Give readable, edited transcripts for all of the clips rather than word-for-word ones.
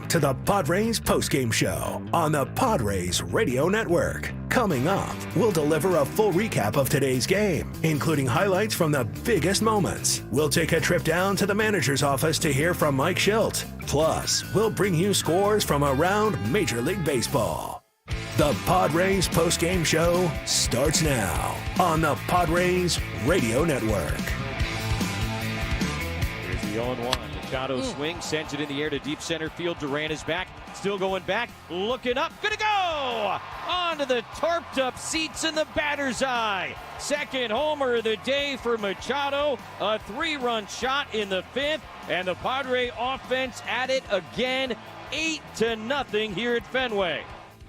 to the Padres Postgame Show on the Padres Radio Network. Coming up, we'll deliver a full recap of today's game, including highlights from the biggest moments. We'll take a trip down to the manager's office to hear from Mike Shildt. Plus, we'll bring you scores from around Major League Baseball. The Padres Postgame Show starts now on the Padres Radio Network. Here's the 0-1. Machado swings, sends it in the air to deep center field. Duran is back, still going back, looking up, gonna go! Onto the tarped up seats in the batter's eye. Second homer of the day for Machado. A 3-run shot in the 5th, and the Padre offense at it again. 8-0 here at Fenway.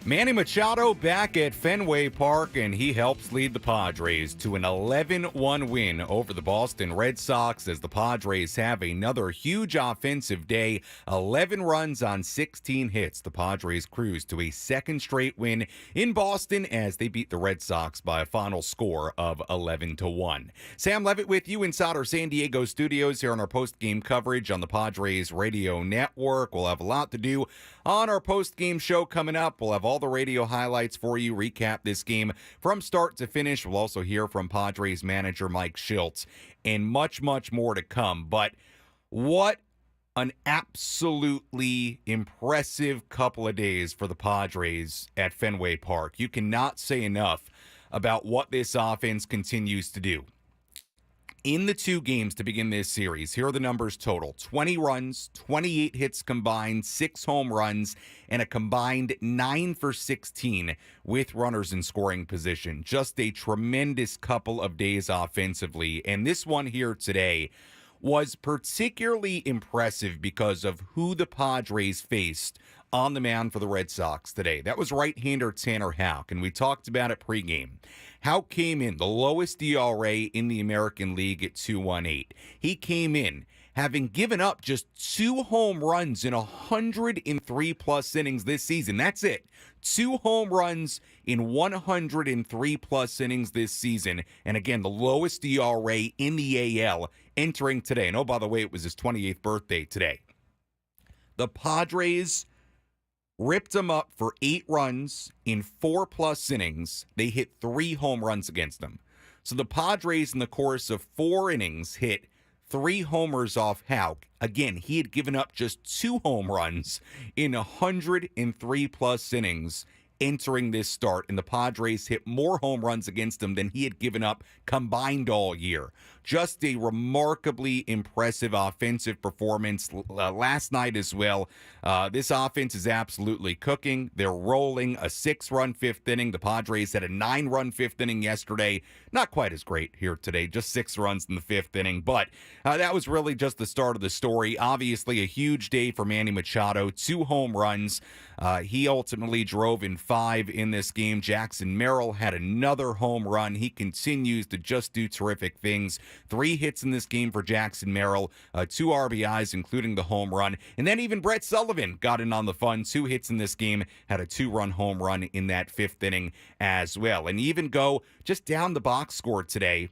Manny Machado back at Fenway Park, and he helps lead the Padres to an 11-1 win over the Boston Red Sox as the Padres have another huge offensive day. 11 runs on 16 hits. The Padres cruise to a second straight win in Boston as they beat the Red Sox by a final score of 11-1. Sam Levitt with you inside our San Diego studios here on our post-game coverage on the Padres Radio Network. We'll have a lot to do on our post-game show coming up. We'll have all the radio highlights for you, recap this game from start to finish. We'll also hear from Padres manager Mike Shildt and much, much more to come. But what an absolutely impressive couple of days for the Padres at Fenway Park. You cannot say enough about what this offense continues to do. In the 2 games to begin this series, here are the numbers total. 20 runs, 28 hits combined, 6 home runs, and a combined 9 for 16 with runners in scoring position. Just a tremendous couple of days offensively. And this one here today was particularly impressive because of who the Padres faced on the mound for the Red Sox today. That was right-hander Tanner Houck, and we talked about it pregame. Houck came in the lowest ERA in the American League at 2.18. He came in having given up just 2 home runs in 103-plus innings this season. That's it. 2 home runs in 103-plus innings this season. And again, the lowest ERA in the AL entering today. And oh, by the way, it was his 28th birthday today. The Padres ripped him up for 8 runs in 4+ innings. They hit 3 home runs against him. So the Padres, in the course of 4 innings, hit 3 homers off Houck. Again, he had given up just 2 home runs in 103+ innings entering this start, and the Padres hit more home runs against him than he had given up combined all year. Just a remarkably impressive offensive performance last night as well. This offense is absolutely cooking. They're rolling. A 6-run 5th inning. The Padres had a 9-run 5th inning yesterday. Not quite as great here today. Just 6 runs in the 5th inning. But that was really just the start of the story. Obviously, a huge day for Manny Machado. 2 home runs. He ultimately drove in 5 in this game. Jackson Merrill had another home run. He continues to just do terrific things. 3 hits in this game for Jackson Merrill, 2 RBIs, including the home run. And then even Brett Sullivan got in on the fun. 2 hits in this game, had a 2-run home run in that 5th inning as well. And even go just down the box score today.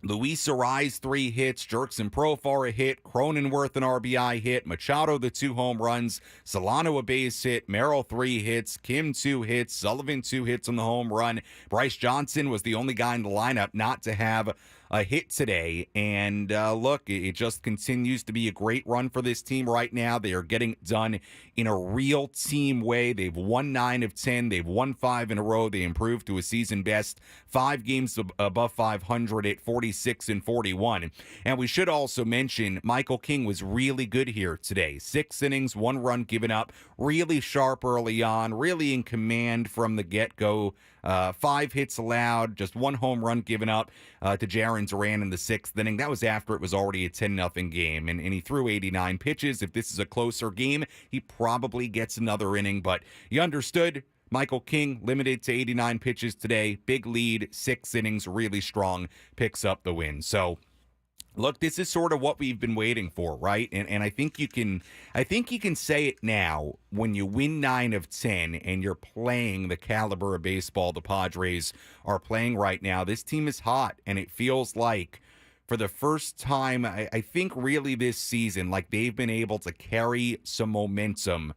Luis Arraez 3 hits, Jerkson Profar a hit, Cronenworth an RBI hit, Machado the 2 home runs, Solano a base hit, Merrill 3 hits, Kim 2 hits, Sullivan 2 hits on the home run. Bryce Johnson was the only guy in the lineup not to have a hit today. And look, it just continues to be a great run for this team right now. They are getting it done in a real team way. They've won 9 of 10. They've won 5 in a row. They improved to a season best 5 games above 500 at 46-41. And we should also mention Michael King was really good here today. 6 innings, 1 run given up, really sharp early on, really in command from the get-go. 5 hits allowed, just 1 home run given up to Jarren Duran in the 6th inning. That was after it was already a 10-0 game, and he threw 89 pitches. If this is a closer game, he probably gets another inning, but you understood. Michael King limited to 89 pitches today. Big lead, 6 innings, really strong, picks up the win. So look, this is sort of what we've been waiting for, right? And I think you can say it now when you win 9 of 10 and you're playing the caliber of baseball the Padres are playing right now. This team is hot, and it feels like for the first time, I think really this season, like they've been able to carry some momentum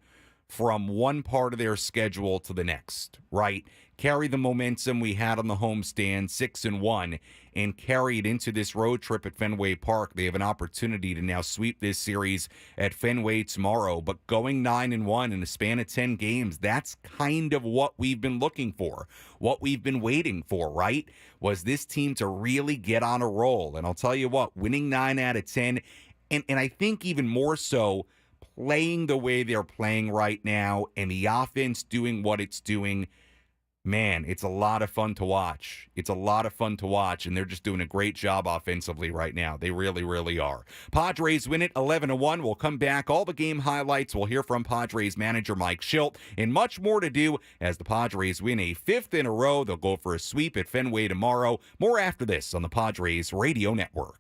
from one part of their schedule to the next, right? Carry the momentum we had on the homestand, 6-1, and carry it into this road trip at Fenway Park. They have an opportunity to now sweep this series at Fenway tomorrow, but going 9-1 in a span of 10 games, that's kind of what we've been looking for, what we've been waiting for, right? Was this team to really get on a roll. And I'll tell you what, winning 9 out of 10, and I think even more so, playing the way they're playing right now and the offense doing what it's doing, man, it's a lot of fun to watch. It's a lot of fun to watch, and they're just doing a great job offensively right now. They really, really are. Padres win it 11-1. We'll come back. All the game highlights. We'll hear from Padres manager Mike Shildt, and much more to do as the Padres win a 5th in a row. They'll go for a sweep at Fenway tomorrow. More after this on the Padres Radio Network.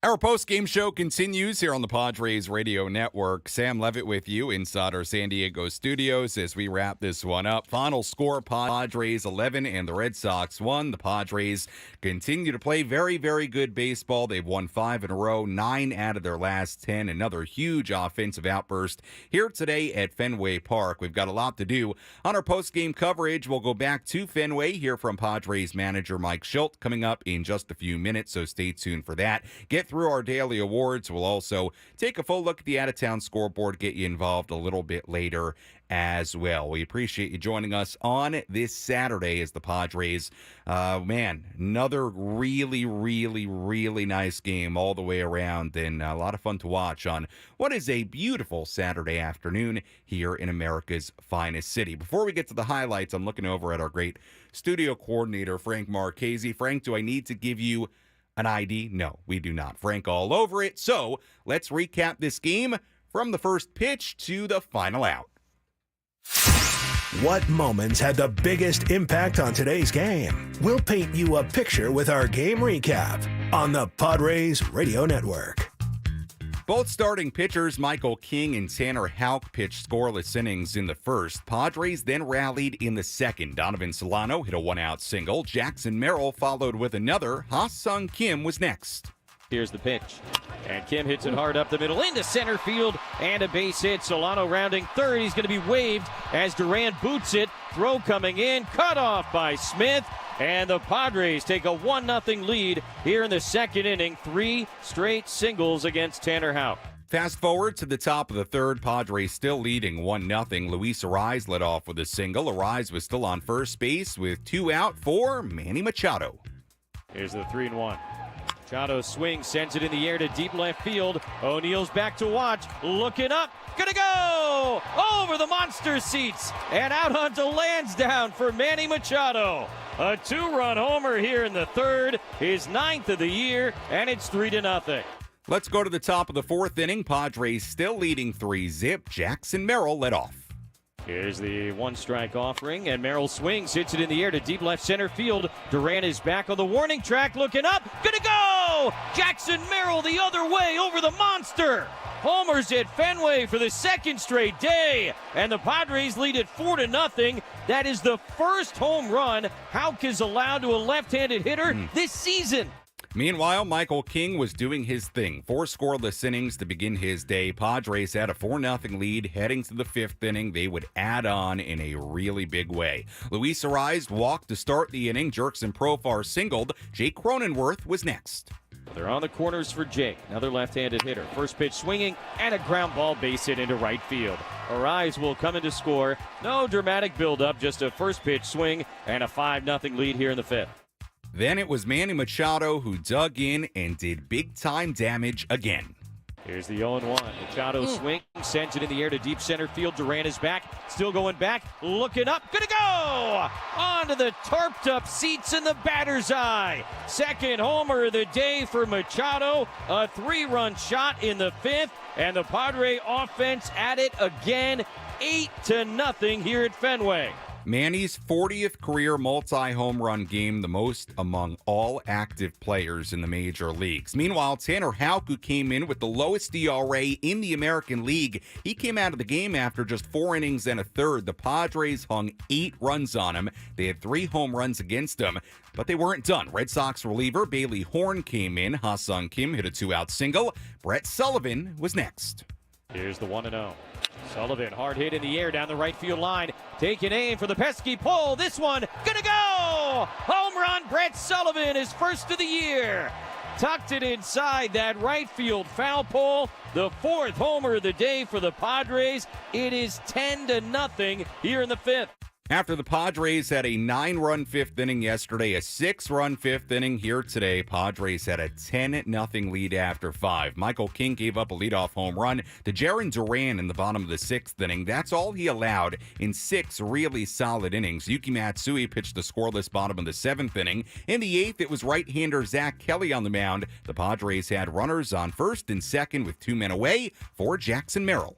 Our post-game show continues here on the Padres Radio Network. Sam Levitt with you inside our San Diego studios as we wrap this one up. Final score, Padres 11 and the Red Sox 1. The Padres continue to play very, very good baseball. They've won 5 in a row, 9 out of their last 10. Another huge offensive outburst here today at Fenway Park. We've got a lot to do on our post-game coverage. We'll go back to Fenway, hear from Padres manager Mike Shildt coming up in just a few minutes, so stay tuned for that. Get through our daily awards. We'll also take a full look at the out-of-town scoreboard, get you involved a little bit later as well. We appreciate you joining us on this Saturday as the Padres, another really, really, really nice game all the way around, and a lot of fun to watch on what is a beautiful Saturday afternoon here in America's finest city. Before we get to the highlights, I'm looking over at our great studio coordinator, Frank Marchese. Frank, do I need to give you An ID? No, we do not. Frank all over it. So let's recap this game from the first pitch to the final out. What moments had the biggest impact on today's game? We'll paint you a picture with our game recap on the Padres Radio Network. Both starting pitchers, Michael King and Tanner Houck, pitched scoreless innings in the first. Padres then rallied in the second. Donovan Solano hit a one-out single. Jackson Merrill followed with another. Ha-Sung Kim was next. Here's the pitch. And Kim hits it hard up the middle into center field and a base hit. Solano rounding third. He's going to be waved as Duran boots it. Throw coming in. Cut off by Smith. And the Padres take a 1-0 lead here in the second inning. 3 straight singles against Tanner Houck. Fast forward to the top of the third, Padres still leading 1-0. Luis Arraez led off with a single. Arraez was still on first base with 2 out for Manny Machado. Here's the 3-1. Machado swings, sends it in the air to deep left field. O'Neal's back to watch, looking up, gonna go over the monster seats and out onto Lansdowne for Manny Machado. A 2-run homer here in the third, his 9th of the year, and it's 3-0. Let's go to the top of the fourth inning. Padres still leading 3-0. Jackson Merrill led off. Here's the 1-strike offering, and Merrill swings, hits it in the air to deep left center field. Duran is back on the warning track, looking up, gonna go! Jackson Merrill the other way over the monster! Homers at Fenway for the second straight day, and the Padres lead it 4-0. That is the first home run Houck is allowed to a left-handed hitter this season. Meanwhile, Michael King was doing his thing. 4 scoreless innings to begin his day. Padres had a 4-0 lead heading to the 5th inning. They would add on in a really big way. Luis Arraez walked to start the inning. Jerkson Profar singled. Jake Cronenworth was next. They're on the corners for Jake, another left-handed hitter. First pitch swinging and a ground ball base hit into right field. Arraez will come in to score. No dramatic build-up, just a first pitch swing and a 5-0 lead here in the 5th. Then it was Manny Machado who dug in and did big-time damage again. Here's the 0-1. Machado swings, sends it in the air to deep center field. Duran is back, still going back, looking up, gonna go! Onto the tarped-up seats in the batter's eye. Second homer of the day for Machado. A 3-run shot in the 5th, and the Padre offense at it again. 8-0 here at Fenway. Manny's 40th career multi-home run game, the most among all active players in the major leagues. Meanwhile, Tanner Houck, who came in with the lowest ERA in the American League, he came out of the game after just 4 innings and a third. The Padres hung 8 runs on him. They had 3 home runs against him, but they weren't done. Red Sox reliever Bailey Horn came in. Ha-Sung Kim hit a 2-out single. Brett Sullivan was next. Here's the 1-0. Sullivan, hard hit in the air down the right field line. Taking aim for the pesky pole. This one, gonna go! Home run, Brett Sullivan, his first of the year. Tucked it inside that right field foul pole. The 4th homer of the day for the Padres. It is 10-0 here in the 5th. After the Padres had a 9-run 5th inning yesterday, a 6-run 5th inning here today, Padres had a 10-0 lead after 5. Michael King gave up a leadoff home run to Jarren Duran in the bottom of the 6th inning. That's all he allowed in 6 really solid innings. Yuki Matsui pitched the scoreless bottom of the 7th inning. In the 8th, it was right-hander Zach Kelly on the mound. The Padres had runners on first and second with 2 men away for Jackson Merrill.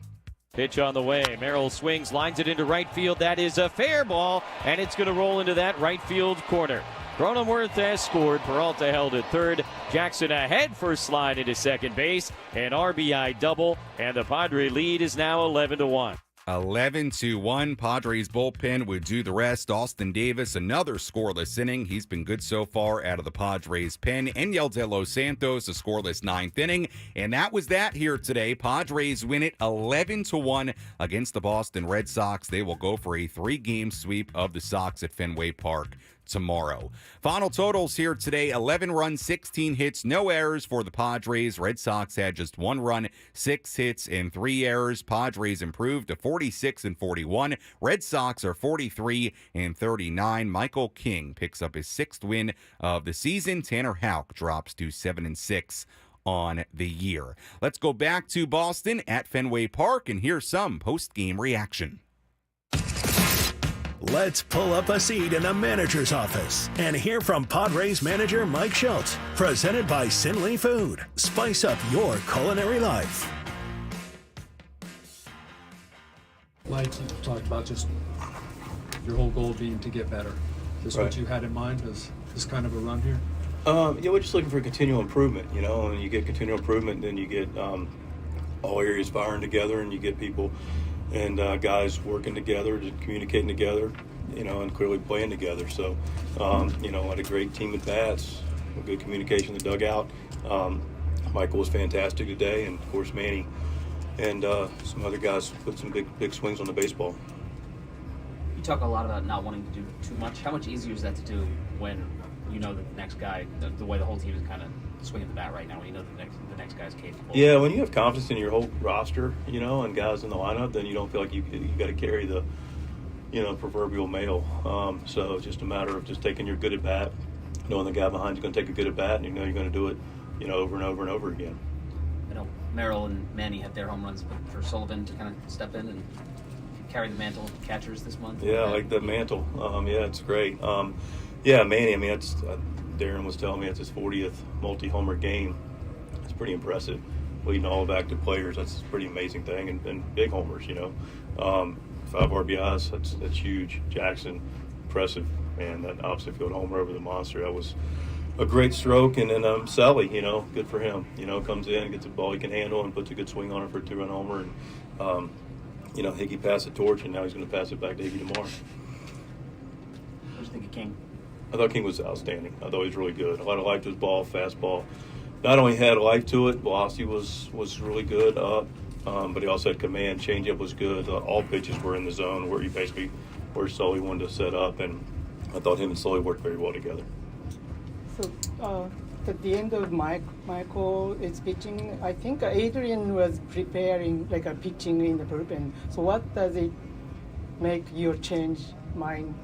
Pitch on the way. Merrill swings, lines it into right field. That is a fair ball, and it's going to roll into that right field corner. Cronenworth has scored. Peralta held at third. Jackson ahead for slide into second base. An RBI double, and the Padre lead is now 11-1. 11-1. Padres bullpen would do the rest. Austin Davis, another scoreless inning. He's been good so far out of the Padres pen. Enyel De Los Santos, a scoreless 9th inning. And that was that here today. Padres win it 11-1 against the Boston Red Sox. They will go for a 3-game sweep of the Sox at Fenway Park tomorrow. Final totals here today: 11 runs, 16 hits, no errors for the Padres. Red Sox had just 1 run, 6 hits, and 3 errors. Padres improved to 46-41. Red Sox are 43-39. Michael King picks up his 6th win of the season. Tanner Houck drops to 7-6 on the year. Let's go back to Boston at Fenway Park and hear some post-game reaction. Let's pull up a seat in the manager's office and hear from Padres manager Mike Shildt. Presented by Sinley Food. Spice up your culinary life. Mike, you talked about just your whole goal being to get better. Is this what you had in mind as this kind of a run here? Yeah, we're just looking for continual improvement, and you get continual improvement, then you get all areas firing together, and you get people and guys working together, just communicating together, and clearly playing together. So, had a great team at bats, good communication in the dugout. Michael was fantastic today, and of course Manny and some other guys put some big swings on the baseball. You talk a lot about not wanting to do too much. How much easier is that to do when you know the next guy, the way the whole team is kind of swinging the bat right now, when you know the next guy's capable? Yeah, when you have confidence in your whole roster, and guys in the lineup, then you don't feel like you got to carry the, proverbial mail. So it's just a matter of just taking your good at bat, knowing the guy behind you is going to take a good at bat, and you know you're going to do it, over and over and over again. I know Merrill and Manny had their home runs, but for Sullivan to kind of step in and carry the mantle of catchers this month. Yeah, I like the mantle. Yeah, it's great. Yeah, Manny, that's Darren was telling me it's his 40th multi-homer game. It's pretty impressive. Leading all of active players, that's a pretty amazing thing. And big homers, 5 RBIs, that's huge. Jackson, impressive. And that opposite field homer over the monster, that was a great stroke. And then Sully, good for him. Comes in, gets a ball he can handle, and puts a good swing on it for a 2-run homer. And, Higgy passed the torch, and now he's going to pass it back to Higgy tomorrow. What do you think of King? I thought King was outstanding. I thought he was really good. A lot of life to his ball, fastball. Not only had life to it, velocity was really good up, but he also had command. Changeup was good. All pitches were in the zone where Sully wanted to set up, and I thought him and Sully worked very well together. So at the end of Michael is pitching, I think Adrian was preparing like a pitching in the bullpen. So what does it make your change mind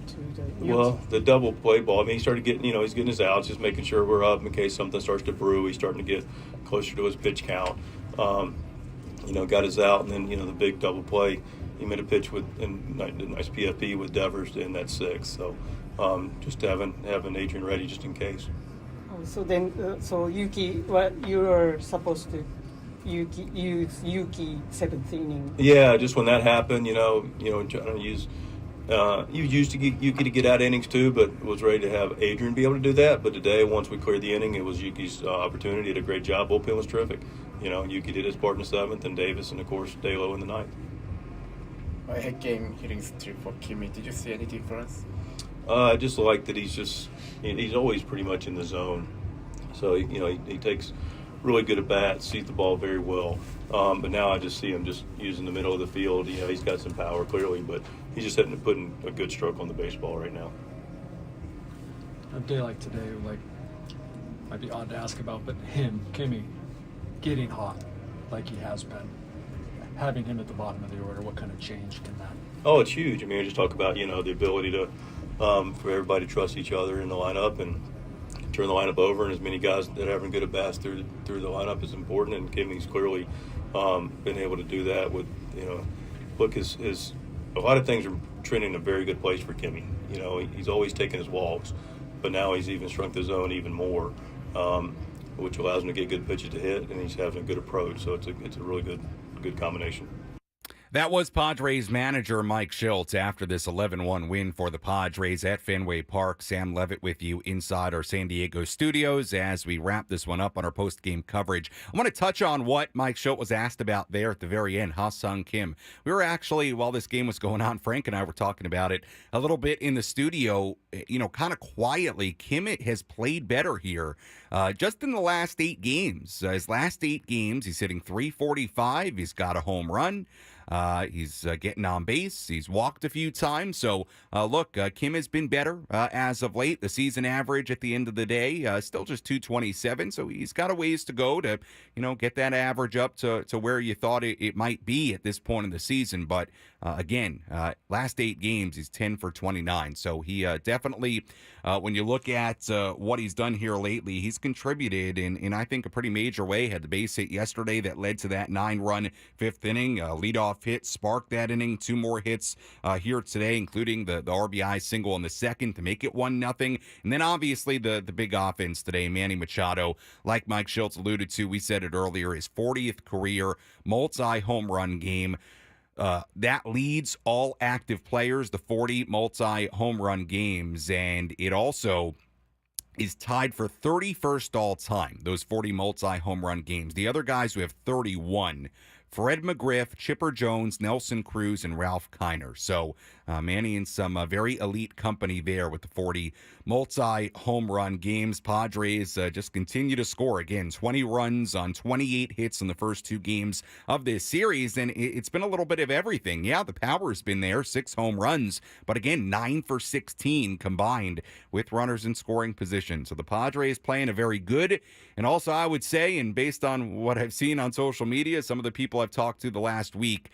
to the... Well, the double play ball, he started getting, he's getting his outs, just making sure we're up in case something starts to brew. He's starting to get closer to his pitch count. Got his out, and then, the big double play, he made a pitch with a nice PFP with Devers, and that's 6. So just having Adrian ready just in case. So then, Yuki, what you are supposed to use Yuki 7th inning? Yeah, just when that happened, trying to use... you used to get Yuki to get out innings too, but was ready to have Adrian be able to do that. But today, once we cleared the inning, it was Yuki's opportunity. He did a great job. Bullpen was terrific. Yuki did his part in the 7th, and Davis, and of course, Dalo in the 9th. Head game hitting streak for Kimi. Did you see any difference? I just like that he's always pretty much in the zone. So he takes really good at bats, sees the ball very well. But now I just see him just using the middle of the field. He's got some power clearly, but he's just putting a good stroke on the baseball right now. A day like today, might be odd to ask about, but Kimmy, getting hot like he has been, having him at the bottom of the order, what kind of change can that? Oh, it's huge. I just talk about the ability to for everybody to trust each other in the lineup and turn the lineup over, and as many guys that are having good at bats through the lineup is important. And Kimmy's clearly been able to do that with look his a lot of things are trending in a very good place for Kimmy. He's always taking his walks, but now he's even shrunk the zone even more, which allows him to get good pitches to hit, and he's having a good approach. So it's a really good combination. That was Padres manager Mike Shildt after this 11-1 win for the Padres at Fenway Park. Sam Levitt with you inside our San Diego studios as we wrap this one up on our post-game coverage. I want to touch on what Mike Shildt was asked about there at the very end, Ha-Sung Kim. We were actually, while this game was going on, Frank and I were talking about it a little bit in the studio, kind of quietly. Kim has played better here just in the last 8 games. His last 8 games, he's hitting .345. He's got a home run. He's getting on base. He's walked a few times. So, Kim has been better as of late. The season average at the end of the day, still just .227. So he's got a ways to go to, get that average up to where you thought it might be at this point in the season. But again, last 8 games, he's 10 for 29. So he definitely, when you look at what he's done here lately, he's contributed in I think, a pretty major way. Had the base hit yesterday that led to that 9-run 5th inning. Leadoff leadoff hit sparked that inning. 2 more hits here today, including the RBI single in the second to make it 1-0. And then obviously the big offense today, Manny Machado, like Mike Shildt alluded to, we said it earlier, his 40th career multi-home run game. That leads all active players, the 40 multi-home run games, and it also is tied for 31st all time, those 40 multi-home run games. The other guys who have 31, Fred McGriff, Chipper Jones, Nelson Cruz, and Ralph Kiner. So Manny in some very elite company there with the 40 multi-home run games. Padres just continue to score. Again, 20 runs on 28 hits in the first 2 games of this series, and it's been a little bit of everything. Yeah, the power's been there, 6 home runs, but again, 9 for 16 combined with runners in scoring position. So the Padres playing a very good, and also I would say, and based on what I've seen on social media, some of the people I've talked to the last week,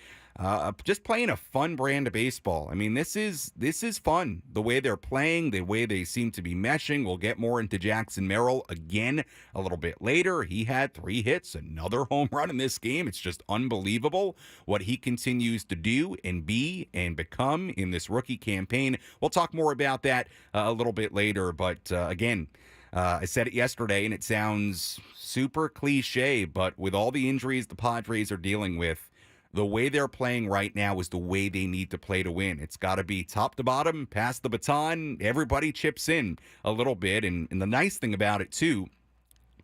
just playing a fun brand of baseball. I mean, this is fun. The way they're playing, the way they seem to be meshing. We'll get more into Jackson Merrill again a little bit later. He had 3 hits, another home run in this game. It's just unbelievable what he continues to do and be and become in this rookie campaign. We'll talk more about that a little bit later. But again, I said it yesterday, and it sounds super cliche, but with all the injuries the Padres are dealing with, the way they're playing right now is the way they need to play to win. It's got to be top to bottom, pass the baton. Everybody chips in a little bit. And the nice thing about it, too,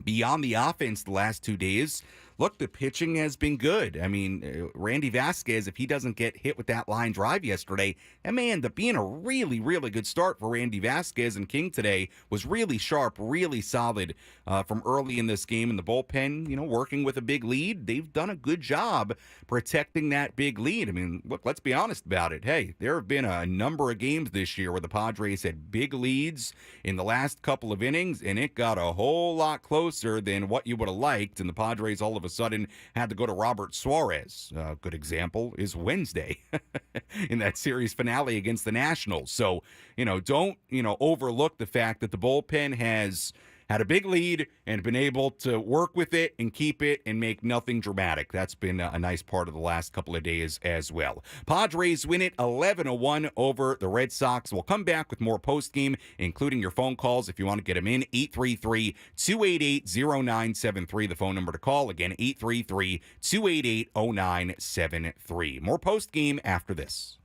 beyond the offense the last 2 days, look, the pitching has been good. I mean, Randy Vasquez, if he doesn't get hit with that line drive yesterday, that may end up being a really, really good start for Randy Vasquez. And King today was really sharp, really solid from early in this game. In the bullpen, working with a big lead, they've done a good job protecting that big lead. I mean, look, let's be honest about it. Hey, there have been a number of games this year where the Padres had big leads in the last couple of innings, and it got a whole lot closer than what you would have liked, and the Padres all of a sudden had to go to Robert Suarez. A good example is Wednesday in that series finale against the Nationals. So, don't, overlook the fact that the bullpen has had a big lead and been able to work with it and keep it and make nothing dramatic. That's been a nice part of the last couple of days as well. Padres win it 11-1 over the Red Sox. We'll come back with more postgame, including your phone calls if you want to get them in. 833-288-0973, the phone number to call. Again, 833-288-0973. More postgame after this.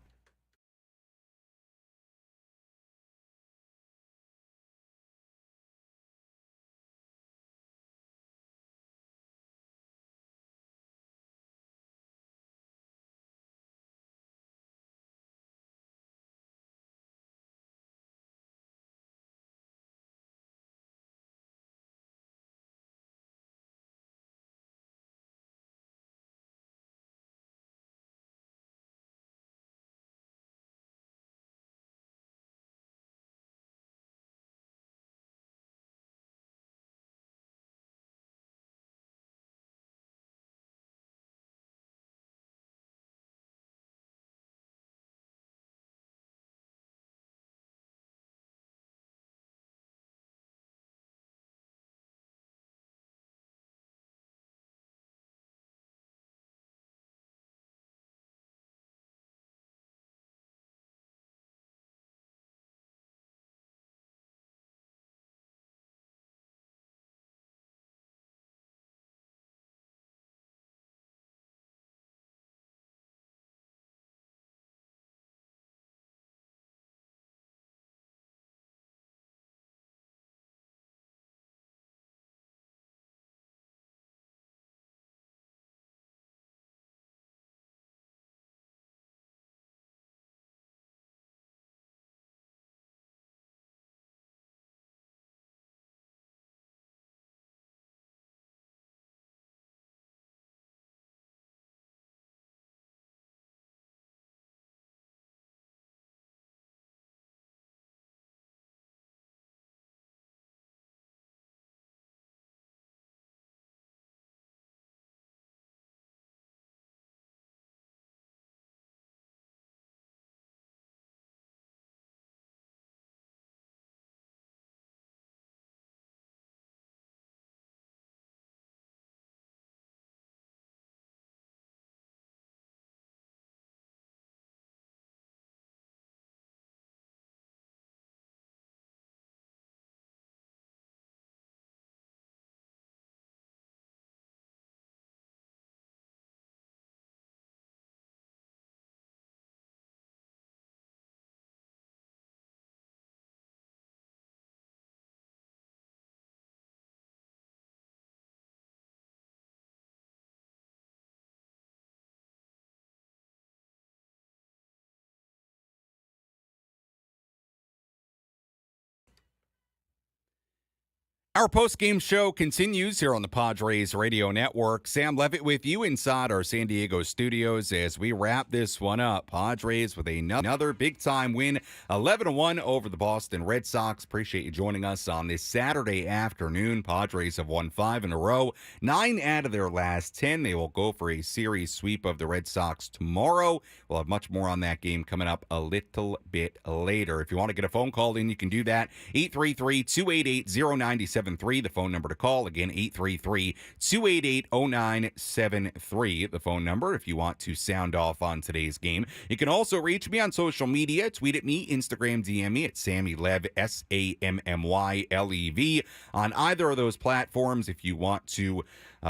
Our post-game show continues here on the Padres Radio Network. Sam Levitt with you inside our San Diego studios as we wrap this one up. Padres with another big-time win, 11-1 over the Boston Red Sox. Appreciate you joining us on this Saturday afternoon. Padres have won 5 in a row, 9 out of their last 10. They will go for a series sweep of the Red Sox tomorrow. We'll have much more on that game coming up a little bit later. If you want to get a phone call in, you can do that. 833-288-0973. The phone number to call. Again, 833-288-0973. The phone number if you want to sound off on today's game. You can also reach me on social media. Tweet at me, Instagram, DM me at SammyLev, SammyLev. On either of those platforms, if you want to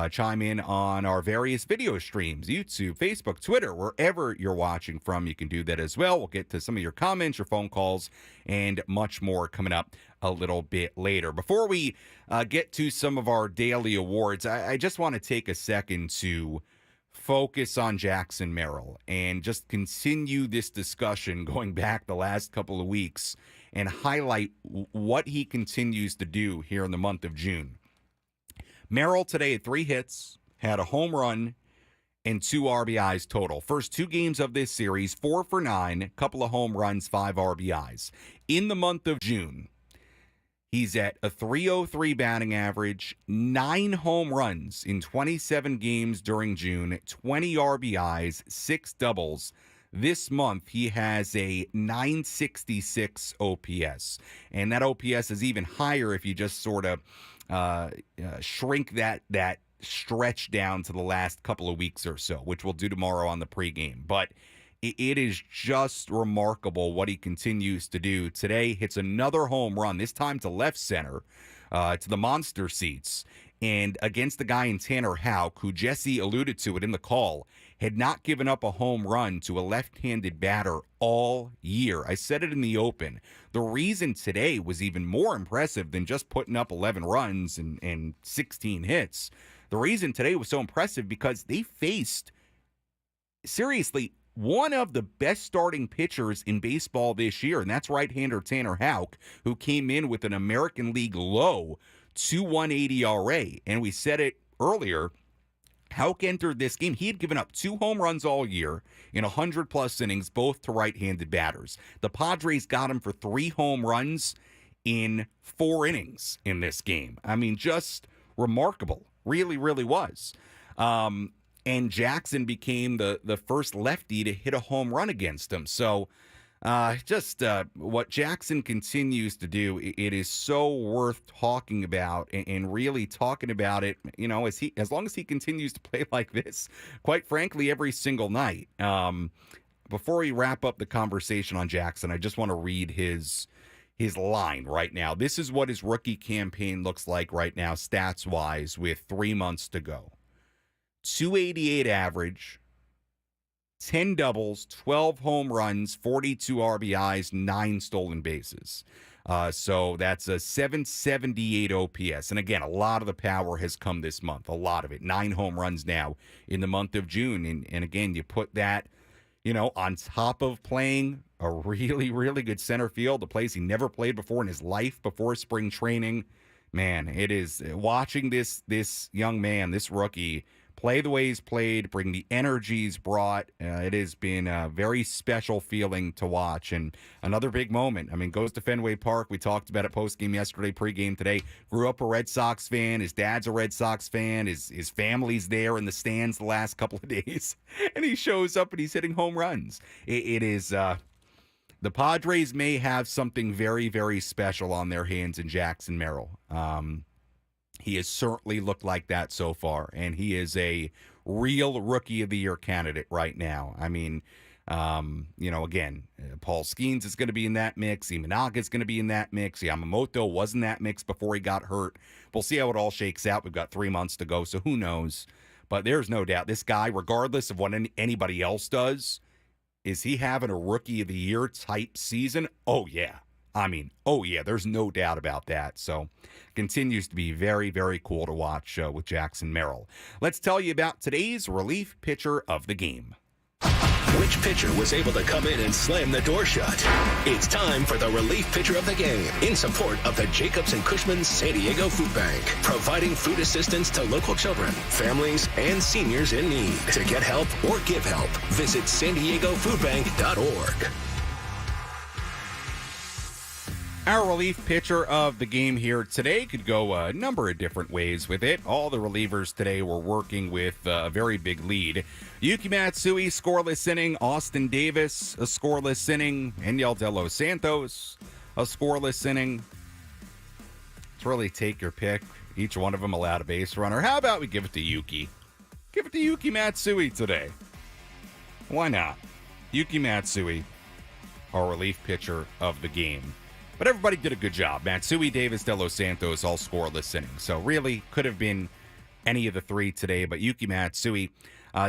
chime in on our various video streams, YouTube, Facebook, Twitter, wherever you're watching from, you can do that as well. We'll get to some of your comments, your phone calls, and much more coming up a little bit later. Before we get to some of our daily awards, I just want to take a second to focus on Jackson Merrill and just continue this discussion going back the last couple of weeks and highlight what he continues to do here in the month of June. Merrill today had 3 hits, had a home run, and 2 RBIs total. First 2 games of this series, 4 for 9, couple of home runs, 5 RBIs. In the month of June, he's at a .303 batting average, 9 home runs in 27 games during June, 20 RBIs, 6 doubles. This month, he has a .966 OPS, and that OPS is even higher if you just sort of shrink that stretch down to the last couple of weeks or so, which we'll do tomorrow on the pregame. But it is just remarkable what he continues to do. Today, hits another home run, this time to left center, to the monster seats, and against the guy in Tanner Houck, who Jesse alluded to it in the call, had not given up a home run to a left-handed batter all year. I said it in the open. The reason today was even more impressive than just putting up 11 runs and 16 hits. The reason today was so impressive because they faced, seriously, one of the best starting pitchers in baseball this year, and that's right-hander Tanner Houck, who came in with an American League low 2.180 ERA. And we said it earlier, Houck entered this game. He had given up 2 home runs all year in 100-plus innings, both to right-handed batters. The Padres got him for 3 home runs in 4 innings in this game. I mean, just remarkable. Really, really was. And Jackson became the first lefty to hit a home run against him. So what Jackson continues to do, it is so worth talking about and really talking about it, you know, as long as he continues to play like this, quite frankly, every single night. Before we wrap up the conversation on Jackson, I just want to read his line right now. This is what his rookie campaign looks like right now, stats-wise, with 3 months to go. 288 average, 10 doubles, 12 home runs, 42 RBIs, 9 stolen bases. So that's a 778 OPS. And again, a lot of the power has come this month, a lot of it. 9 home runs now in the month of June. And again, you put that, you know, on top of playing a really, really good center field, a place he never played before in his life before spring training. Man, it is watching this young man, this rookie, play the way he's played, bring the energy he's brought. It has been a very special feeling to watch. And another big moment. I mean, goes to Fenway Park. We talked about it postgame yesterday, pregame today. Grew up a Red Sox fan. His dad's a Red Sox fan. His family's there in the stands the last couple of days. And he shows up and he's hitting home runs. It is... the Padres may have something very, very special on their hands in Jackson Merrill. He has certainly looked like that so far, and he is a real Rookie of the Year candidate right now. I mean, again, Paul Skeens is going to be in that mix. Imanaga is going to be in that mix. Yamamoto was in that mix before he got hurt. We'll see how it all shakes out. We've got 3 months to go, so who knows? But there's no doubt this guy, regardless of what anybody else does, is he having a Rookie of the Year type season? Oh, yeah. I mean, oh, yeah, there's no doubt about that. So continues to be very, very cool to watch with Jackson Merrill. Let's tell you about today's relief pitcher of the game. Which pitcher was able to come in and slam the door shut? It's time for the relief pitcher of the game in support of the Jacobs and Cushman San Diego Food Bank, providing food assistance to local children, families, and seniors in need. To get help or give help, visit SanDiegoFoodBank.org. Our relief pitcher of the game here today could go a number of different ways with it. All the relievers today were working with a very big lead. Yuki Matsui, scoreless inning. Austin Davis, a scoreless inning. Enyel De Los Santos, a scoreless inning. Let's really take your pick. Each one of them allowed a base runner. How about we give it to Yuki? Give it to Yuki Matsui today. Why not? Yuki Matsui, our relief pitcher of the game. But everybody did a good job. Matsui, Davis, De Los Santos, all scoreless innings. So really could have been any of the three today. But Yuki Matsui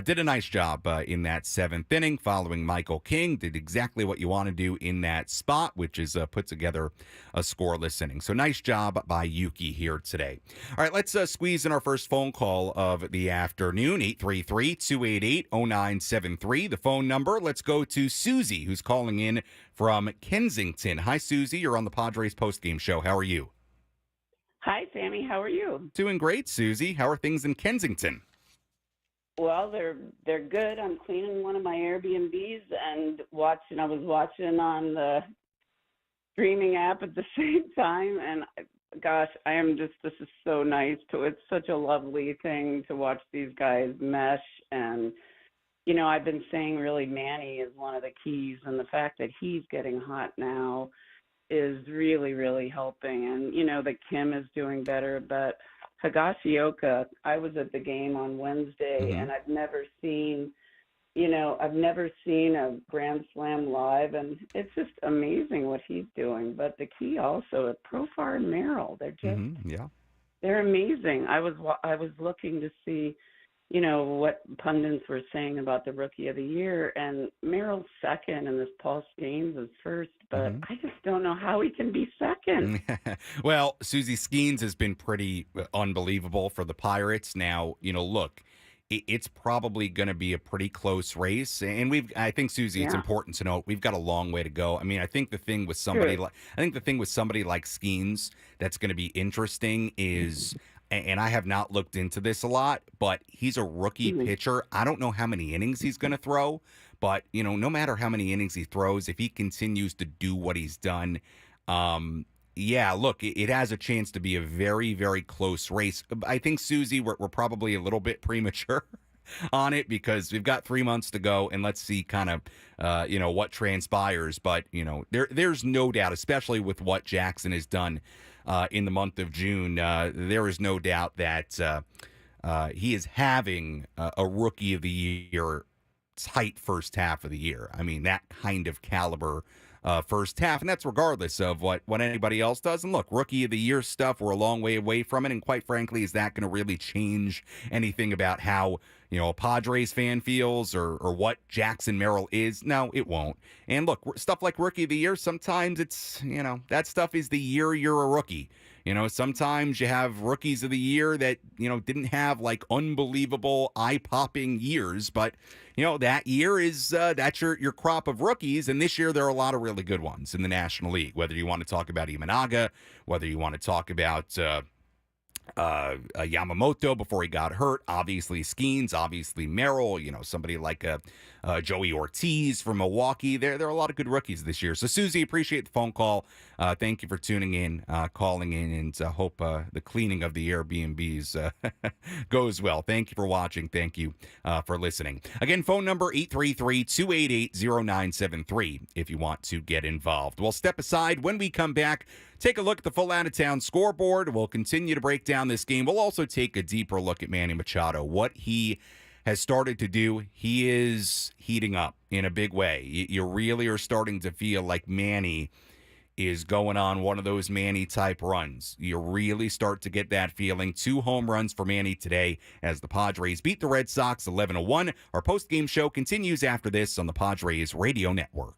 did a nice job in that seventh inning, following Michael King. Did exactly what you want to do in that spot, which is put together a scoreless inning. So nice job by Yuki here today. All right, let's squeeze in our first phone call of the afternoon, 833-288-0973. The phone number. Let's go to Susie, who's calling in from Kensington. Hi, Susie. You're on the Padres postgame show. How are you? Hi, Sammy. How are you? Doing great, Susie. How are things in Kensington? Well, they're good. I'm cleaning one of my Airbnbs and watching. I was watching on the streaming app at the same time, and gosh, this is so nice. It's such a lovely thing to watch these guys mesh. And I've been saying really Manny is one of the keys, and the fact that he's getting hot now is really, really helping. And that Kim is doing better, but Higashioka, I was at the game on Wednesday, and I've never seen a Grand Slam live, and it's just amazing what he's doing. But the key also at Profar and Merrill, they're just they're amazing. I was looking to see, what pundits were saying about the Rookie of the Year, and Merrill's second, and this Paul Skeens is first. But I just don't know how he can be second. Well, Susie, Skeens has been pretty unbelievable for the Pirates. Now, look, it's probably going to be a pretty close race. And I think, Susie, it's important to note we've got a long way to go. I mean, I think the thing with somebody like Skeens that's going to be interesting is, and I have not looked into this a lot, but he's a rookie pitcher. I don't know how many innings he's going to throw. But, no matter how many innings he throws, if he continues to do what he's done, look, it has a chance to be a very, very close race. I think, Susie, we're probably a little bit premature on it because we've got 3 months to go, and let's see kind of, what transpires. But, there's no doubt, especially with what Jackson has done in the month of June, there is no doubt that he is having a Rookie of the Year tight first half of the year. I mean, that kind of caliber first half, and that's regardless of what anybody else does. And look, Rookie of the Year stuff, we're a long way away from it, and quite frankly, is that going to really change anything about how a Padres fan feels or what Jackson Merrill is? No, it won't. And look, stuff like Rookie of the Year, sometimes it's, that stuff is the year you're a rookie. Sometimes you have Rookies of the Year that, didn't have like unbelievable eye-popping years, but, that year is, that's your crop of rookies. And this year there are a lot of really good ones in the National League, whether you want to talk about Imanaga, whether you want to talk about Yamamoto before he got hurt, obviously Skeens, obviously Merrill, somebody like Joey Ortiz from Milwaukee. There are a lot of good rookies this year. So, Susie, appreciate the phone call. Thank you for tuning in, calling in, and hope the cleaning of the Airbnbs goes well. Thank you for watching. Thank you for listening. Again, phone number 833-288-0973 if you want to get involved. We'll step aside. When we come back, take a look at the full out-of-town scoreboard. We'll continue to break down this game. We'll also take a deeper look at Manny Machado, what he has started to do. He is heating up in a big way. You really are starting to feel like Manny is going on one of those Manny-type runs. You really start to get that feeling. 2 home runs for Manny today as the Padres beat the Red Sox 11-1. Our post-game show continues after this on the Padres Radio Network.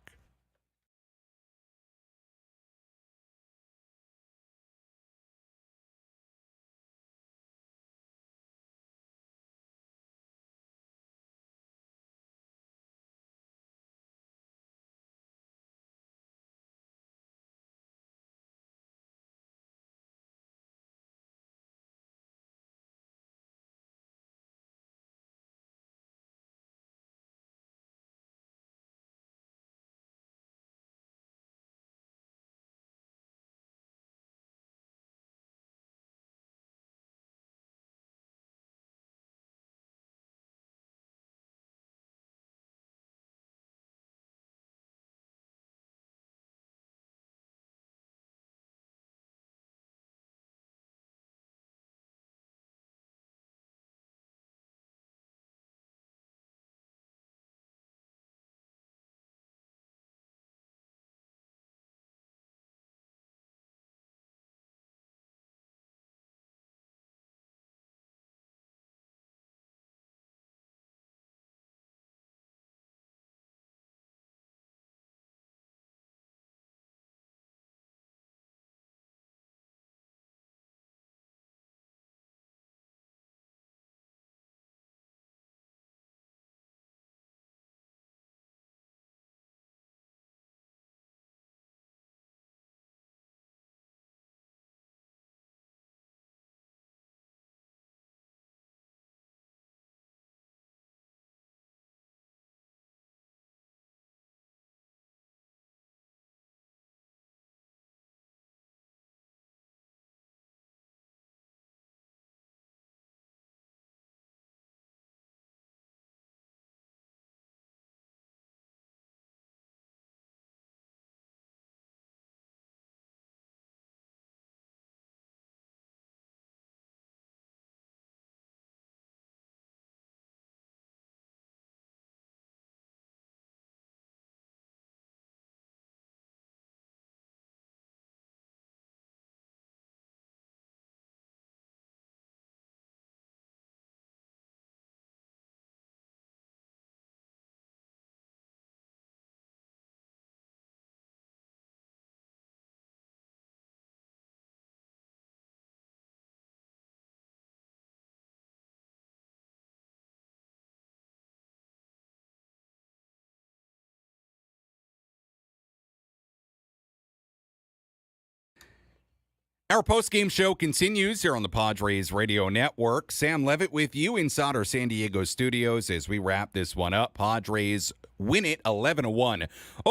Our post-game show continues here on the Padres Radio Network. Sam Levitt with you inside our San Diego studios as we wrap this one up. Padres win it 11-1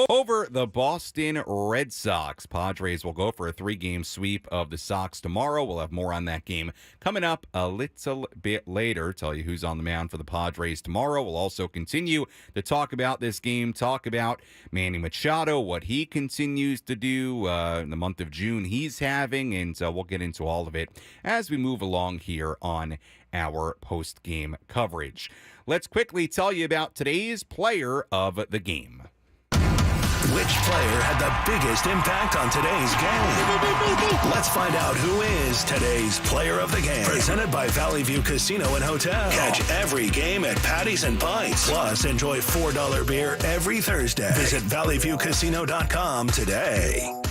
over the Boston Red Sox. Padres will go for a 3-game sweep of the Sox tomorrow. We'll have more on that game coming up a little bit later. Tell you who's on the mound for the Padres tomorrow. We'll also continue to talk about this game, talk about Manny Machado, what he continues to do in the month of June he's having, and we'll get into all of it as we move along here on our post-game coverage. Let's quickly tell you about today's player of the game. Which player had the biggest impact on today's game? Let's find out who is today's player of the game. Presented by Valley View Casino and Hotel. Catch every game at Patties and Bites. Plus, enjoy $4 beer every Thursday. Visit valleyviewcasino.com today.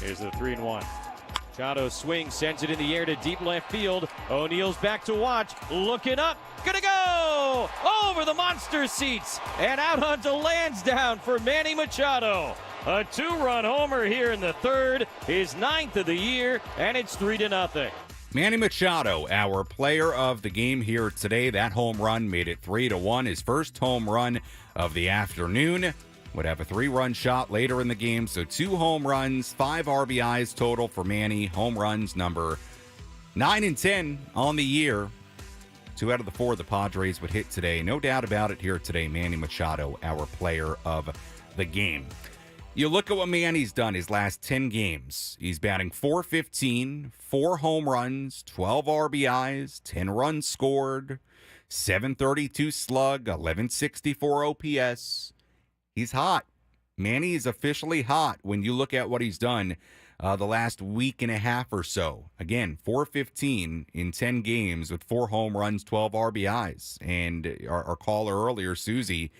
Here's the 3-1. Machado swings, sends it in the air to deep left field. O'Neal's back to watch, looking up, gonna go over the monster seats and out onto Lansdowne for Manny Machado. A 2-run homer here in the third, his 9th of the year, and it's 3-0. Manny Machado, our player of the game here today. That home run made it 3-1, his first home run of the afternoon. Would have a 3-run shot later in the game, so 2 home runs, 5 RBIs total for Manny. Home runs number 9 and 10 on the year. 2 out of the 4 the Padres would hit today. No doubt about it here today, Manny Machado, our player of the game. You look at what Manny's done his last 10 games. He's batting .415, 4 home runs, 12 RBIs, 10 runs scored, .732 slug, 1164 OPS. He's hot. Manny is officially hot when you look at what he's done the last week and a half or so. Again, .415 in 10 games with 4 home runs, 12 RBIs. And our caller earlier, Susie,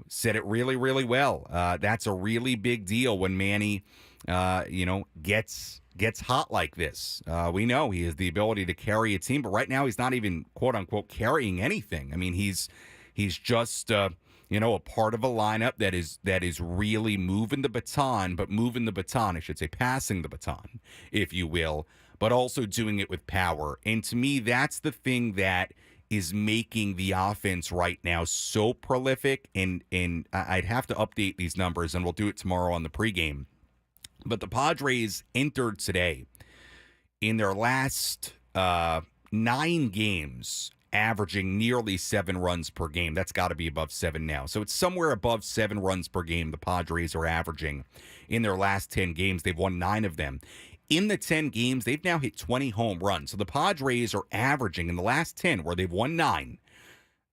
said it really, really well. That's a really big deal when Manny, gets hot like this. We know he has the ability to carry a team, but right now he's not even, quote unquote, carrying anything. I mean, he's just a part of a lineup that is really moving the baton, passing the baton, if you will, but also doing it with power. And to me, that's the thing that is making the offense right now so prolific. And I'd have to update these numbers, and we'll do it tomorrow on the pregame. But the Padres entered today in their last 9 games averaging nearly 7 runs per game. That's got to be above 7 now. So it's somewhere above 7 runs per game the Padres are averaging in their last 10 games. They've won 9 of them. In the 10 games, they've now hit 20 home runs. So the Padres are averaging, in the last 10, where they've won 9,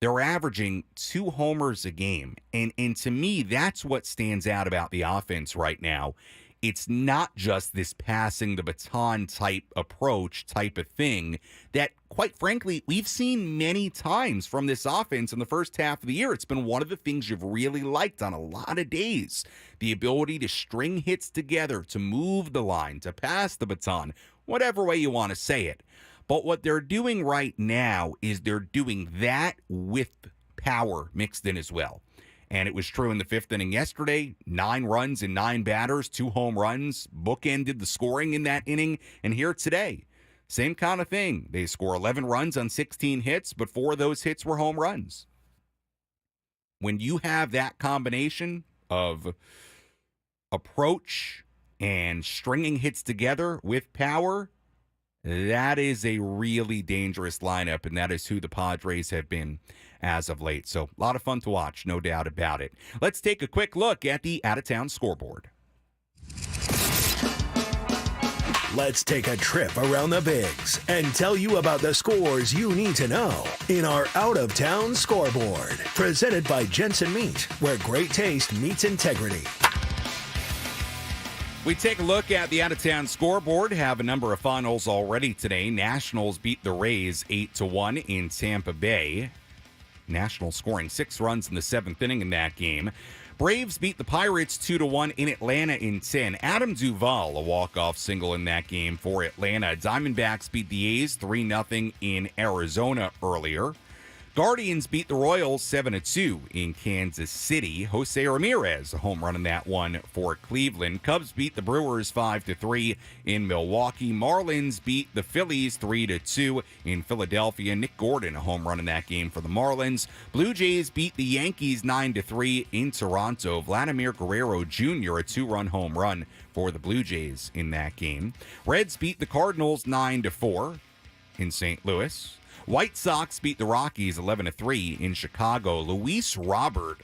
they're averaging 2 homers a game. And to me, that's what stands out about the offense right now. It's not just this passing the baton type approach type of thing that, quite frankly, we've seen many times from this offense in the first half of the year. It's been one of the things you've really liked on a lot of days. The ability to string hits together, to move the line, to pass the baton, whatever way you want to say it. But what they're doing right now is they're doing that with power mixed in as well. And it was true in the 5th inning yesterday. 9 runs and 9 batters, 2 home runs, bookended the scoring in that inning. And here today, same kind of thing. They score 11 runs on 16 hits, but 4 of those hits were home runs. When you have that combination of approach and stringing hits together with power, that is a really dangerous lineup, and that is who the Padres have been as of late. So a lot of fun to watch, no doubt about it. Let's take a quick look at the out-of-town scoreboard. Let's take a trip around the Bigs and tell you about the scores you need to know in our out-of-town scoreboard. Presented by Jensen Meat, where great taste meets integrity. We take a look at the out-of-town scoreboard. Have a number of finals already today. Nationals beat the Rays 8-1 in Tampa Bay. Nationals scoring 6 runs in the 7th inning in that game. Braves beat the Pirates 2-1 in Atlanta in 10. Adam Duvall, a walk-off single in that game for Atlanta. Diamondbacks beat the A's 3-0 in Arizona earlier. Guardians beat the Royals 7-2 in Kansas City. Jose Ramirez, a home run in that one for Cleveland. Cubs beat the Brewers 5-3 in Milwaukee. Marlins beat the Phillies 3-2 in Philadelphia. Nick Gordon, a home run in that game for the Marlins. Blue Jays beat the Yankees 9-3 in Toronto. Vladimir Guerrero Jr., a 2-run home run for the Blue Jays in that game. Reds beat the Cardinals 9-4 in St. Louis. White Sox beat the Rockies 11-3 in Chicago. Luis Robert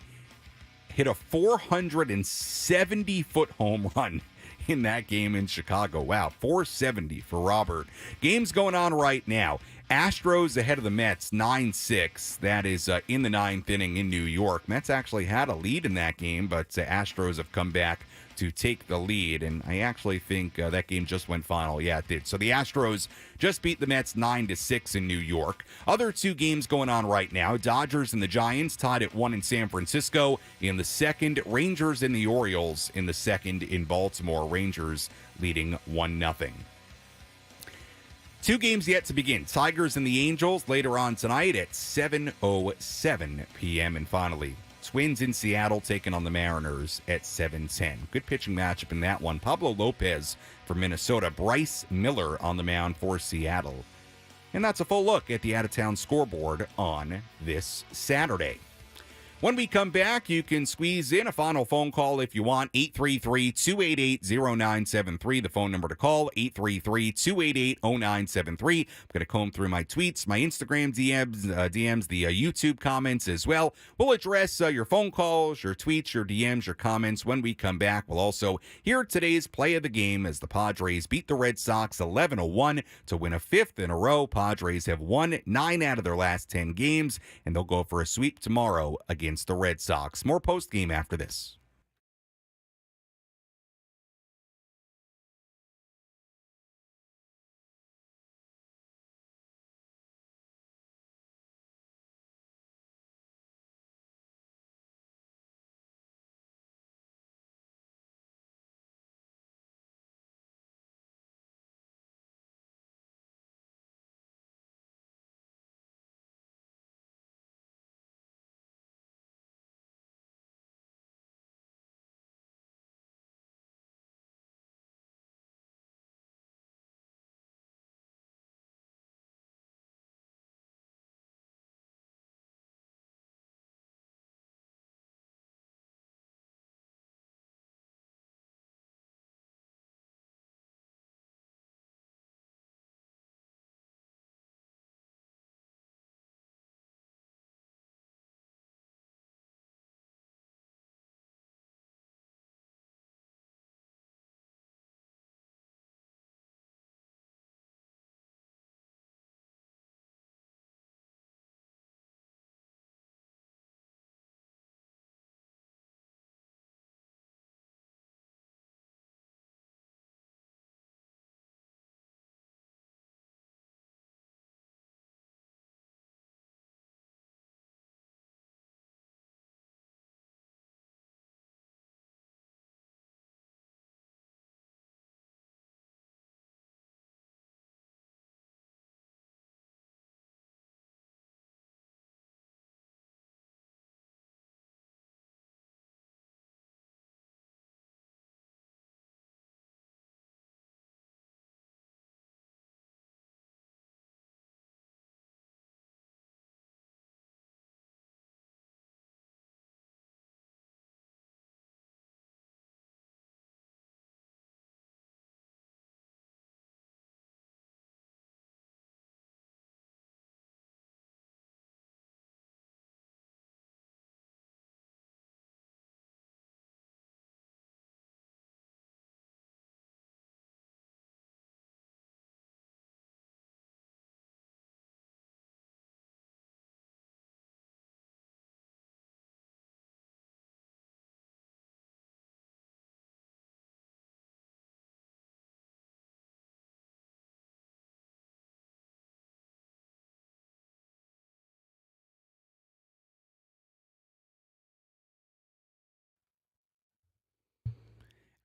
hit a 470-foot home run in that game in Chicago. Wow, 470 for Robert. Game's going on right now. Astros ahead of the Mets 9-6. That is in the ninth inning in New York. Mets actually had a lead in that game, but Astros have come back to take the lead, and I actually think that game just went final. Yeah, it did. So the Astros just beat the Mets 9-6 in New York. Other two games going on right now. Dodgers and the Giants tied at 1 in San Francisco in the second. Rangers and the Orioles in the second in Baltimore. Rangers leading 1-0. Two games yet to begin. Tigers and the Angels later on tonight at 7:07 p.m. And finally, Twins in Seattle taking on the Mariners at 7:10. Good pitching matchup in that one. Pablo Lopez for Minnesota. Bryce Miller on the mound for Seattle. And that's a full look at the out-of-town scoreboard on this Saturday. When we come back, you can squeeze in a final phone call if you want. 833-288-0973, the phone number to call. 833-288-0973. I'm going to comb through my tweets, my Instagram DMs, the YouTube comments as well. We'll address your phone calls, your tweets, your DMs, your comments when we come back. We'll also hear today's play of the game as the Padres beat the Red Sox 11-1 to win a fifth in a row. Padres have won 9 out of their last 10 games, and they'll go for a sweep tomorrow against the Red Sox. More post-game after this.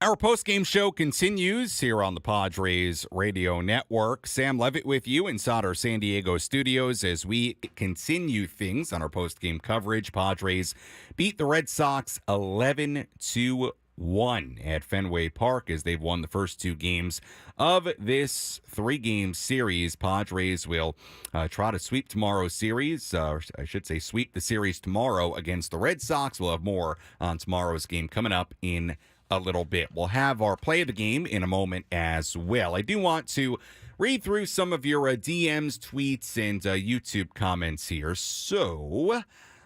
Our postgame show continues here on the Padres Radio Network. Sam Levitt with you inside our San Diego studios as we continue things on our postgame coverage. Padres beat the Red Sox 11-1 at Fenway Park as they've won the first two games of this three-game series. Padres will try to sweep tomorrow's series, or I should say sweep the series tomorrow against the Red Sox. We'll have more on tomorrow's game coming up in a little bit. We'll have our play of the game in a moment as well. I do want to read through some of your DMs, tweets, and YouTube comments here. So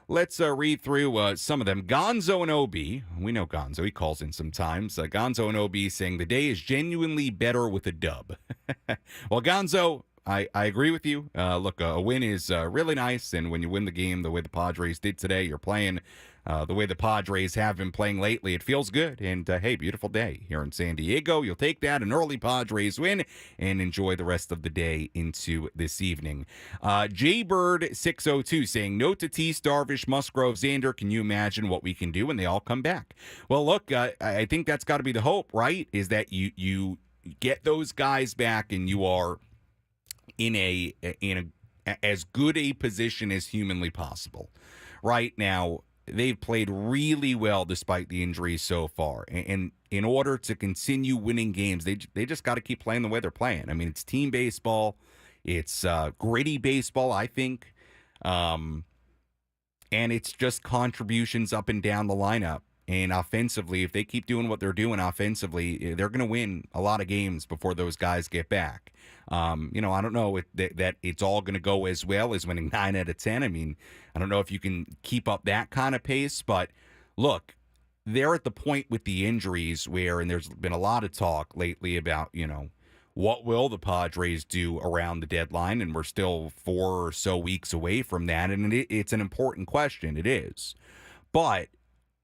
let's read through some of them. Gonzo and Obi, we know Gonzo, he calls in sometimes. Gonzo and Obi saying the day is genuinely better with a dub. Well, Gonzo, I agree with you. Look, a win is really nice, and when you win the game the way the Padres did today, you're playing the way the Padres have been playing lately, it feels good. And, hey, beautiful day here in San Diego. You'll take that, an early Padres win, and enjoy the rest of the day into this evening. Jaybird602 saying, no Tatis, Darvish, Musgrove, Xander. Can you imagine what we can do when they all come back? Well, look, I think that's got to be the hope, right, is that you get those guys back and you are in a as good a position as humanly possible. Right now, they've played really well despite the injuries so far. And in order to continue winning games, they just got to keep playing the way they're playing. I mean, it's team baseball. It's gritty baseball, I think. And it's just contributions up and down the lineup. And offensively, if they keep doing what they're doing offensively, they're going to win a lot of games before those guys get back. I don't know that it's all going to go as well as winning 9 out of 10. I mean, I don't know if you can keep up that kind of pace. But, look, they're at the point with the injuries where, and there's been a lot of talk lately about, what will the Padres do around the deadline? And we're still 4 or so weeks away from that. And it's an important question. It is. But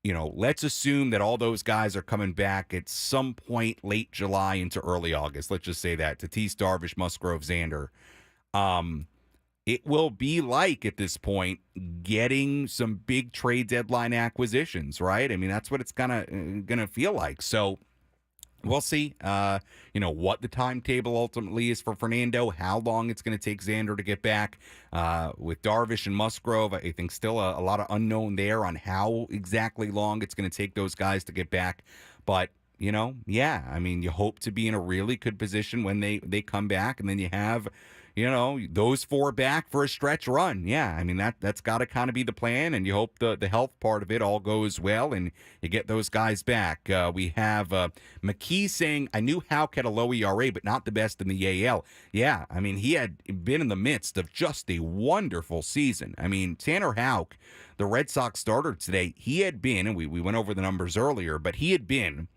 let's assume that all those guys are coming back at some point late July into early August. Let's just say that. Tatis, Darvish, Musgrove, Xander. It will be like, at this point, getting some big trade deadline acquisitions, right? I mean, that's what it's gonna feel like. So we'll see, what the timetable ultimately is for Fernando, how long it's going to take Xander to get back. With Darvish and Musgrove, I think still a lot of unknown there on how exactly long it's going to take those guys to get back. But, you hope to be in a really good position when they come back, and then you have those 4 back for a stretch run. Yeah, I mean, that's got to kind of be the plan, and you hope the health part of it all goes well and you get those guys back. We have McKee saying, I knew Houck had a low ERA, but not the best in the AL. Yeah, I mean, he had been in the midst of just a wonderful season. I mean, Tanner Houck, the Red Sox starter today, he had been, and we went over the numbers earlier, but he had been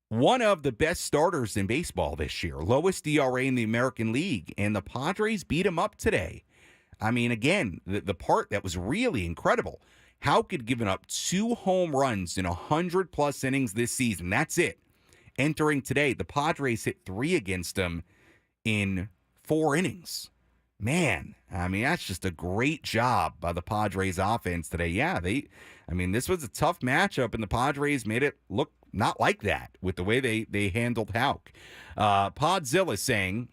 one of the best starters in baseball this year, lowest ERA in the American League, and the Padres beat him up today. I mean, again, the part that was really incredible, Houck had given up 2 home runs in 100-plus innings this season. That's it. Entering today, the Padres hit 3 against him in 4 innings. Man, I mean, that's just a great job by the Padres offense today. Yeah, this was a tough matchup, and the Padres made it look not like that with the way they handled Houck. Podzilla saying,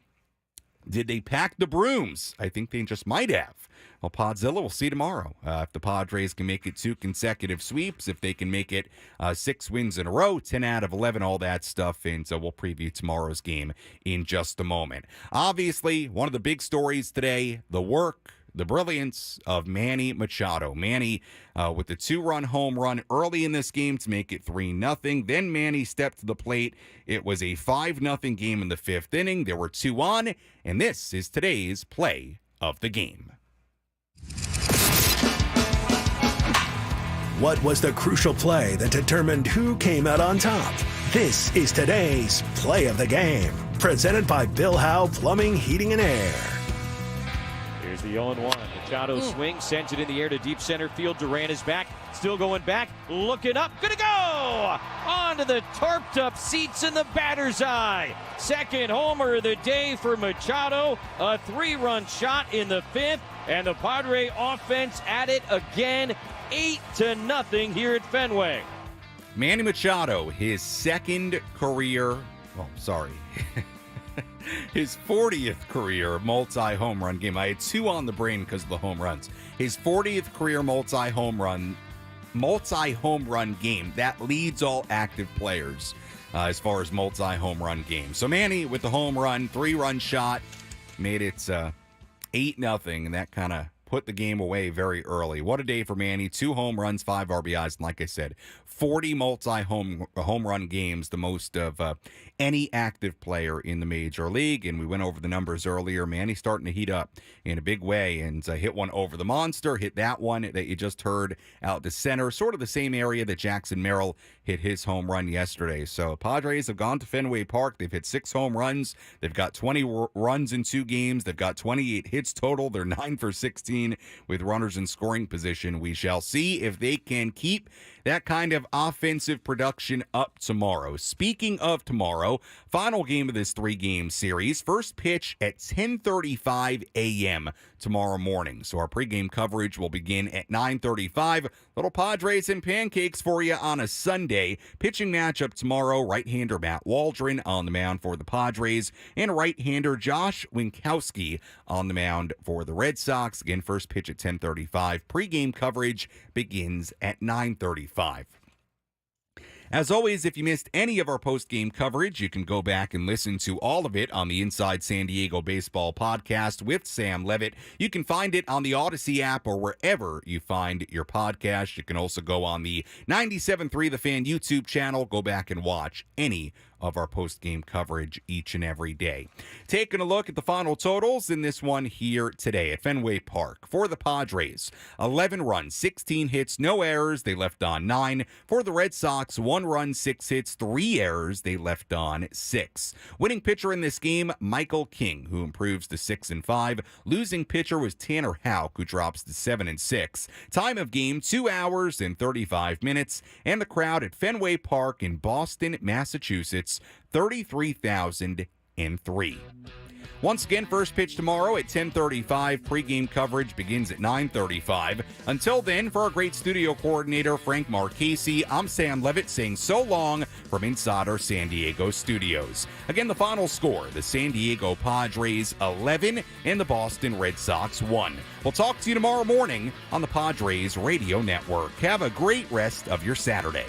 did they pack the brooms? I think they just might have. Well, Podzilla, we'll see tomorrow. If the Padres can make it 2 consecutive sweeps, if they can make it 6 wins in a row, 10 out of 11, all that stuff. And so we'll preview tomorrow's game in just a moment. Obviously, one of the big stories today, the work, the brilliance of Manny Machado. Manny with the 2-run home run early in this game to make it 3-0. Then Manny stepped to the plate. It was a 5-0 game in the 5th inning. There were 2 on, and this is today's play of the game. What was the crucial play that determined who came out on top? This is today's play of the game, presented by Bill Howe Plumbing, Heating, and Air. Here's the 0-1. Machado swings, sends it in the air to deep center field. Duran is back, still going back, looking up, gonna go! Onto the tarped up seats in the batter's eye. Second homer of the day for Machado. A 3-run shot in the 5th, and the Padre offense at it again. 8-0 here at Fenway. Manny Machado, his second career, his 40th career multi-home run game. I had two on the brain because of the home runs. His 40th career multi-home run game that leads all active players as far as multi-home run games. So Manny with the home run, 3-run shot, made it 8-0, and that kind of put the game away very early. What a day for Manny. 2 home runs, 5 RBIs, and like I said, 40 multi-home run games, the most of any active player in the major league. And we went over the numbers earlier. Manny's starting to heat up in a big way and hit one over the monster, hit that one that you just heard out to center, sort of the same area that Jackson Merrill hit his home run yesterday. So Padres have gone to Fenway Park. They've hit 6 home runs. They've got 20 runs in 2 games. They've got 28 hits total. They're 9 for 16 with runners in scoring position. We shall see if they can keep that kind of offensive production up tomorrow. Speaking of tomorrow, final game of this 3-game series. First pitch at 10:35 a.m. tomorrow morning. So our pregame coverage will begin at 9:35. Little Padres and pancakes for you on a Sunday. Pitching matchup tomorrow, right-hander Matt Waldron on the mound for the Padres, and right-hander Josh Winkowski on the mound for the Red Sox. Again, first pitch at 10:35. Pregame coverage begins at 9:35. As always, if you missed any of our post-game coverage, you can go back and listen to all of it on the Inside San Diego Baseball podcast with Sam Levitt. You can find it on the Odyssey app or wherever you find your podcast. You can also go on the 97.3 The Fan YouTube channel. Go back and watch any of our post-game coverage each and every day. Taking a look at the final totals in this one here today at Fenway Park. For the Padres, 11 runs, 16 hits, no errors. They left on 9. For the Red Sox, 1 run, 6 hits, 3 errors. They left on 6. Winning pitcher in this game, Michael King, who improves to 6-5. Losing pitcher was Tanner Houck, who drops to 7-6. Time of game, 2 hours and 35 minutes. And the crowd at Fenway Park in Boston, Massachusetts, 33,003. Once again, first pitch tomorrow at 10:35. Pregame coverage begins at 9:35. Until then, for our great studio coordinator, Frank Marchese, I'm Sam Levitt saying so long from inside our San Diego studios. Again, the final score, the San Diego Padres 11 and the Boston Red Sox 1. We'll talk to you tomorrow morning on the Padres Radio Network. Have a great rest of your Saturday.